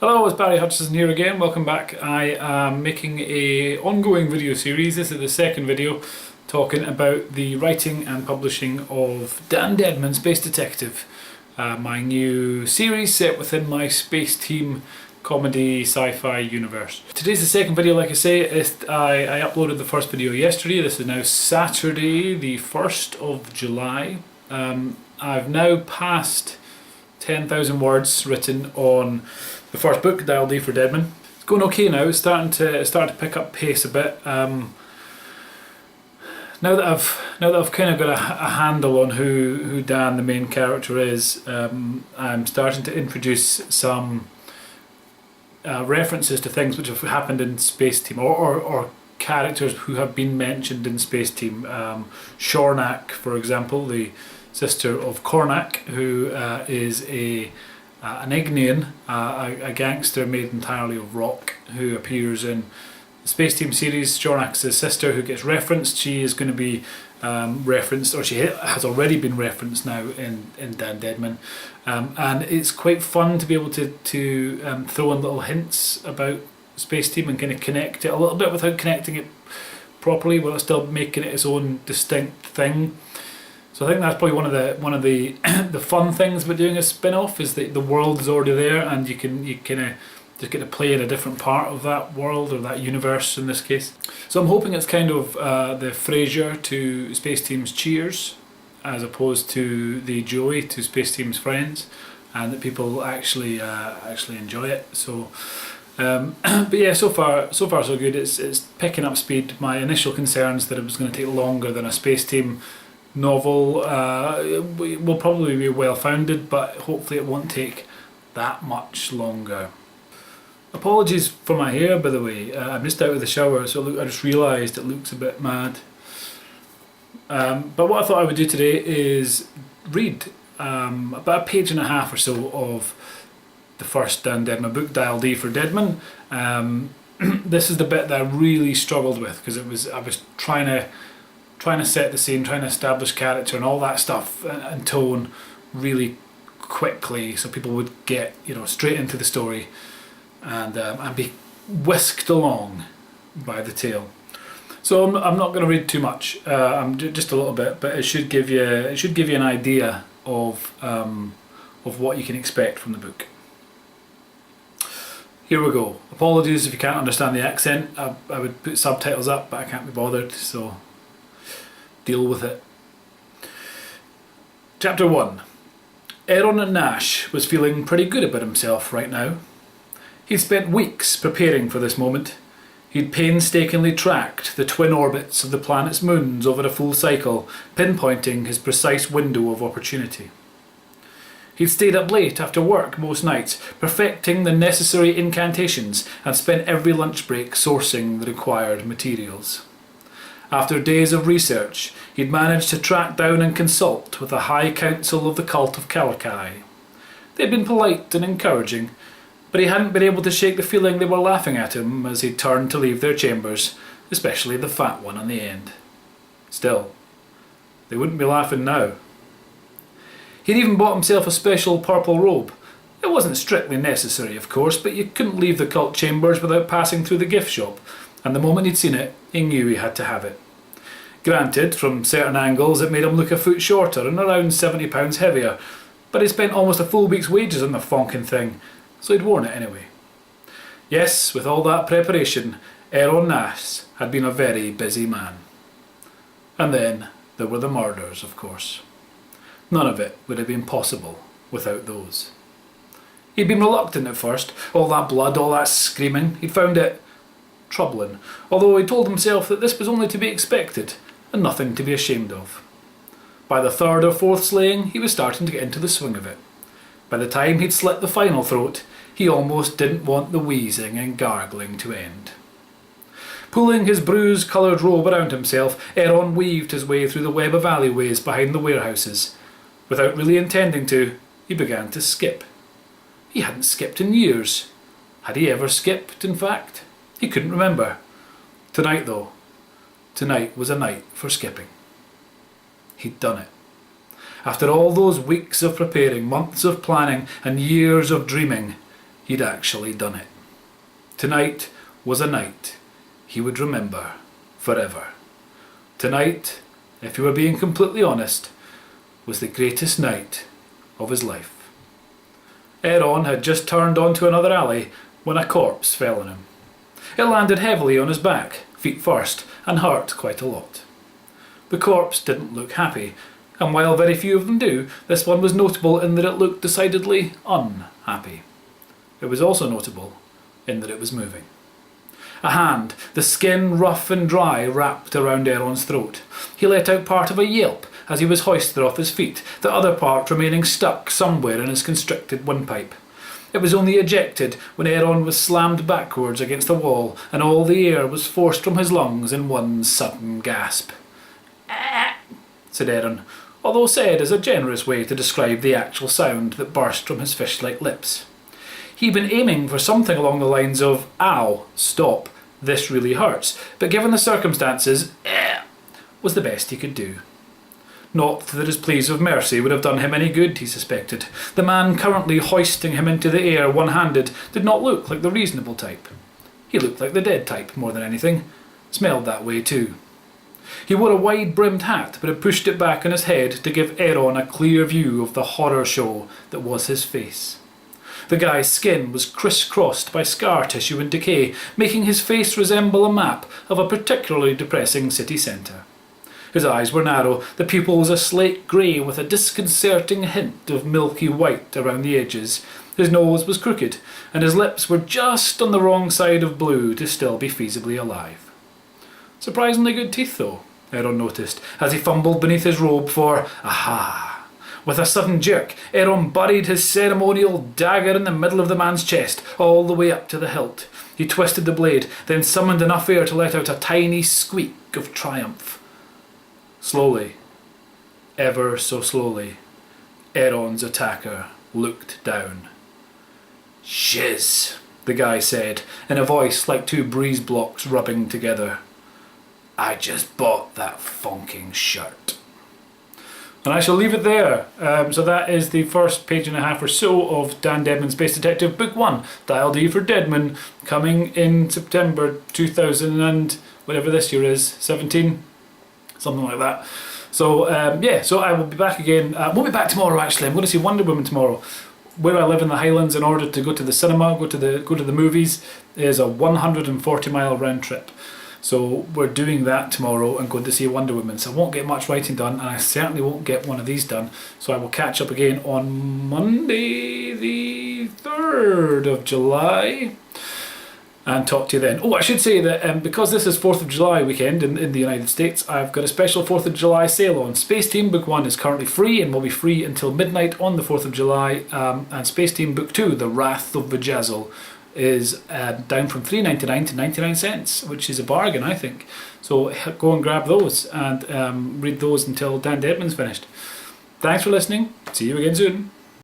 Hello, it's Barry Hutchison here again. Welcome back. I am making a ongoing video series. This is the second video talking about the writing and publishing of Dan Deadman Space Detective, my new series set within my Space Team comedy sci-fi universe. Today's the second video, like I say. I uploaded the first video yesterday. This is now Saturday the 1st of July. I've now passed 10,000 words written on the first book, Dial D for Deadman. It's going okay now. It's starting to pick up pace a bit. Now that I've kind of got a handle on who Dan, the main character, is, I'm starting to introduce some references to things which have happened in Space Team, or characters who have been mentioned in Space Team. Shornak, for example, the sister of Cornac, who is an Ignean, a gangster made entirely of rock, who appears in the Space Team series. Shornak's his sister who gets referenced. She is going to be referenced, or she has already been referenced now in Dan Deadman. And it's quite fun to be able to throw in little hints about Space Team and kind of connect it a little bit without connecting it properly, while still making it its own distinct thing. So I think that's probably one of the the fun things about doing a spin-off, is that the world is already there and you kind of just get to play in a different part of that world, or that universe in this case. So I'm hoping it's kind of the Frasier to Space Team's Cheers, as opposed to the Joey to Space Team's Friends, and that people actually enjoy it. So but yeah, so far so good. It's picking up speed. My initial concerns that it was going to take longer than a Space Team novel will probably be well founded, but hopefully it won't take that much longer. Apologies for my hair, by the way. I'm just out of the shower, so I just realised it looks a bit mad. But what I thought I would do today is read about a page and a half or so of the first Dan Deadman book, Dial D for Deadman. This is the bit that I really struggled with, because I was trying to set the scene, trying to establish character and all that stuff and tone really quickly, so people would get straight into the story and be whisked along by the tale. So I'm not going to read too much. Just a little bit, but it should give you an idea of what you can expect from the book. Here we go. Apologies if you can't understand the accent. I would put subtitles up, but I can't be bothered, so deal with it. Chapter 1. Aaron Nash was feeling pretty good about himself right now. He'd spent weeks preparing for this moment. He'd painstakingly tracked the twin orbits of the planet's moons over a full cycle, pinpointing his precise window of opportunity. He'd stayed up late after work most nights, perfecting the necessary incantations, and spent every lunch break sourcing the required materials. After days of research, he'd managed to track down and consult with the High Council of the Cult of Calakai. They'd been polite and encouraging, but he hadn't been able to shake the feeling they were laughing at him as he turned to leave their chambers, especially the fat one on the end. Still, they wouldn't be laughing now. He'd even bought himself a special purple robe. It wasn't strictly necessary, of course, but you couldn't leave the cult chambers without passing through the gift shop, and the moment he'd seen it, he knew he had to have it. Granted, from certain angles it made him look a foot shorter and around 70 pounds heavier, but he'd spent almost a full week's wages on the fonkin' thing, so he'd worn it anyway. Yes, with all that preparation, Aaron Nash had been a very busy man. And then there were the murders, of course. None of it would have been possible without those. He'd been reluctant at first. All that blood, all that screaming, he'd found it troubling, although he told himself that this was only to be expected and nothing to be ashamed of. By the third or fourth slaying, he was starting to get into the swing of it. By the time he'd slit the final throat, he almost didn't want the wheezing and gargling to end. Pulling his bruise-coloured robe around himself, Aaron weaved his way through the web of alleyways behind the warehouses. Without really intending to, he began to skip. He hadn't skipped in years. Had he ever skipped, in fact? He couldn't remember. Tonight, though. Tonight was a night for skipping. He'd done it. After all those weeks of preparing, months of planning, and years of dreaming, he'd actually done it. Tonight was a night he would remember forever. Tonight, if he were being completely honest, was the greatest night of his life. Aaron had just turned onto another alley when a corpse fell on him. It landed heavily on his back, feet first, and hurt quite a lot. The corpse didn't look happy, and while very few of them do, this one was notable in that it looked decidedly unhappy. It was also notable in that it was moving. A hand, the skin rough and dry, wrapped around Aaron's throat. He let out part of a yelp as he was hoisted off his feet, the other part remaining stuck somewhere in his constricted windpipe. It was only ejected when Aaron was slammed backwards against the wall and all the air was forced from his lungs in one sudden gasp. Said Aaron, although said as a generous way to describe the actual sound that burst from his fish-like lips. He'd been aiming for something along the lines of, ow, stop, this really hurts, but given the circumstances, was the best he could do. Not that his pleas of mercy would have done him any good, he suspected. The man currently hoisting him into the air one-handed did not look like the reasonable type. He looked like the dead type more than anything. Smelled that way too. He wore a wide-brimmed hat, but had pushed it back on his head to give Aaron a clear view of the horror show that was his face. The guy's skin was criss-crossed by scar tissue and decay, making his face resemble a map of a particularly depressing city centre. His eyes were narrow, the pupils a slate grey with a disconcerting hint of milky white around the edges. His nose was crooked, and his lips were just on the wrong side of blue to still be feasibly alive. Surprisingly good teeth, though, Aaron noticed, as he fumbled beneath his robe for aha. With a sudden jerk, Aaron buried his ceremonial dagger in the middle of the man's chest, all the way up to the hilt. He twisted the blade, then summoned enough air to let out a tiny squeak of triumph. Slowly, ever so slowly, Aaron's attacker looked down. "Shiz," the guy said, in a voice like two breeze blocks rubbing together. "I just bought that funking shirt." And I shall leave it there. So that is the first page and a half or so of Dan Deadman Space Detective Book 1, Dial D for Deadman, coming in September 2000 and whatever this year is, 17? Something like that. So yeah, so I will be back again. Won't be back tomorrow actually. I'm going to see Wonder Woman tomorrow. Where I live in the Highlands, in order to go to the cinema, go to the movies, is a 140-mile round trip. So we're doing that tomorrow and going to see Wonder Woman. So I won't get much writing done, and I certainly won't get one of these done. So I will catch up again on Monday the 3rd of July. And talk to you then. Oh, I should say that because this is 4th of July weekend in the United States, I've got a special 4th of July sale on. Space Team Book 1 is currently free and will be free until midnight on the 4th of July. And Space Team Book 2, The Wrath of Vajazzle, is down from $3.99 to 99 cents, which is a bargain, I think. So go and grab those and read those until Dan Deadman's finished. Thanks for listening. See you again soon.